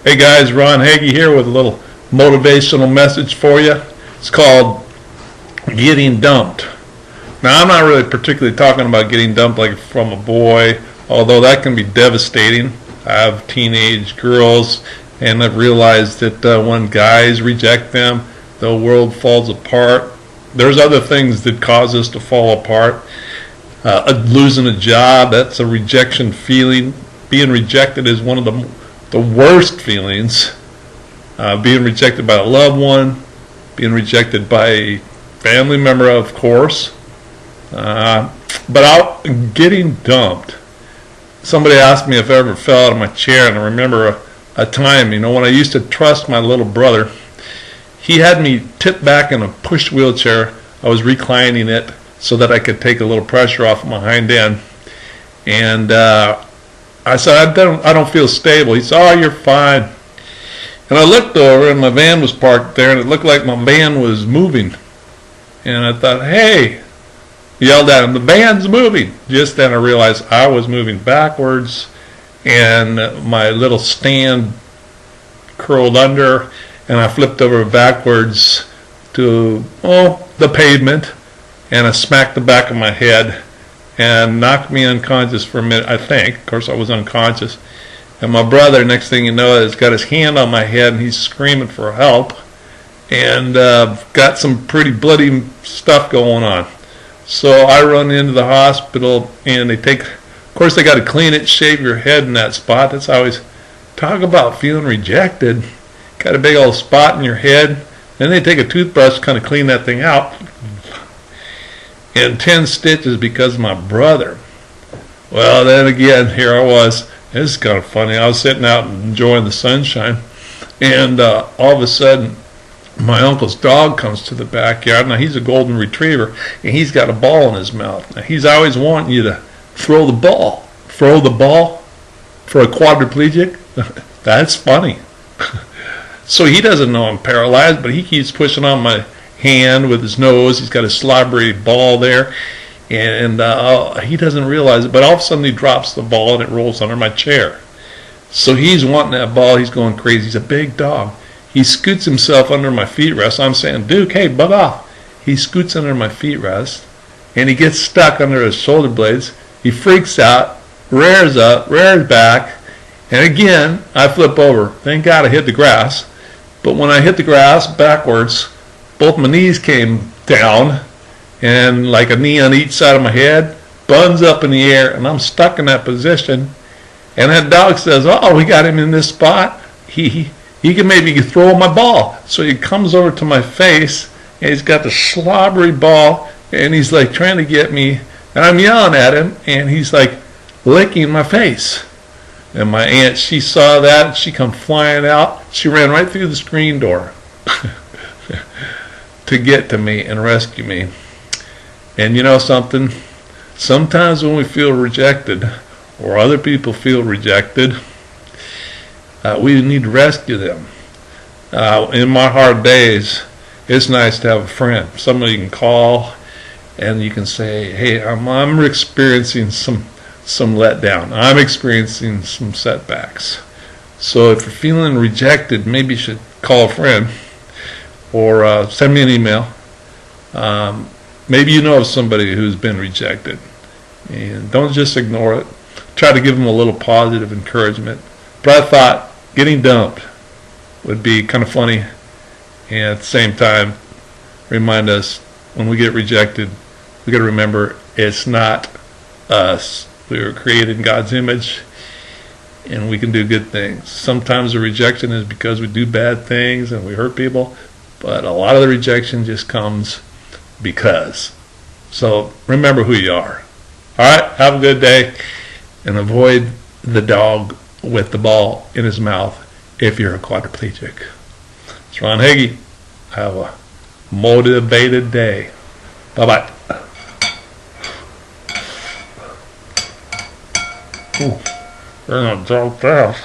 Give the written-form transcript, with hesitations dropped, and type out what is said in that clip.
Hey guys, Ron Hagee here with a little motivational message for you. It's called Getting Dumped. Now, I'm not really particularly talking about getting dumped like from a boy, although that can be devastating. I have teenage girls, and I've realized that when guys reject them, the world falls apart. There's other things that cause us to fall apart. Losing a job, that's a rejection feeling. Being rejected is one of the worst feelings. Being rejected by a loved one, being rejected by a family member, of course. But getting dumped. Somebody asked me if I ever fell out of my chair, and I remember a time, when I used to trust my little brother. He had me tipped back in a push wheelchair. I was reclining it so that I could take a little pressure off my hind end. And I said, I don't feel stable. He said, oh, you're fine. And I looked over, and my van was parked there, and it looked like my van was moving. And I thought, hey, yelled at him, the van's moving. Just then I realized I was moving backwards, and my little stand curled under, and I flipped over backwards to, the pavement, and I smacked the back of my head and knocked me unconscious for a minute, I think. Of course, I was unconscious. And my brother, next thing you know, has got his hand on my head, and he's screaming for help, and got some pretty bloody stuff going on. So I run into the hospital, and of course, they got to clean it, shave your head in that spot. That's always, talk about feeling rejected. Got a big old spot in your head. Then they take a toothbrush, kind of clean that thing out. And 10 stitches because of my brother. Well, then again, here I was. This is kind of funny. I was sitting out and enjoying the sunshine, and all of a sudden, my uncle's dog comes to the backyard. Now, he's a golden retriever, and he's got a ball in his mouth. Now, he's always wanting you to throw the ball. Throw the ball for a quadriplegic? That's funny. So he doesn't know I'm paralyzed, but he keeps pushing on my hand with his nose. He's got a slobbery ball there, and he doesn't realize it, but all of a sudden he drops the ball and it rolls under my chair. So he's wanting that ball. He's going crazy. He's a big dog. He scoots himself under my feet rest. I'm saying, Duke, hey, bug off. He scoots under my feet rest, and he gets stuck under his shoulder blades. He freaks out, rears up, rears back, and again I flip over. Thank God I hit the grass. But when I hit the grass backwards, both my knees came down, and like a knee on each side of my head, buns up in the air, and I'm stuck in that position. And that dog says, oh, we got him in this spot. He can maybe throw my ball. So he comes over to my face, and he's got the slobbery ball, and he's like trying to get me, and I'm yelling at him, and he's like licking my face. And my aunt, she saw that, and she come flying out. She ran right through the screen door to get to me and rescue me. And you know something? Sometimes when we feel rejected, or other people feel rejected, we need to rescue them. In my hard days, it's nice to have a friend, somebody you can call, and you can say, hey, I'm experiencing some letdown. I'm experiencing some setbacks. So if you're feeling rejected, maybe you should call a friend, or send me an email. Maybe you know of somebody who's been rejected, and don't just ignore it. Try to give them a little positive encouragement. But I thought getting dumped would be kind of funny, and at the same time remind us when we get rejected, we got to remember it's not us. We were created in God's image, and we can do good things. Sometimes the rejection is because we do bad things and we hurt people, but a lot of the rejection just comes because. So remember who you are. All right, have a good day, and avoid the dog with the ball in his mouth if you're a quadriplegic. It's Ron Hagee. Have a motivated day. Bye-bye. Ooh, they're not so fast.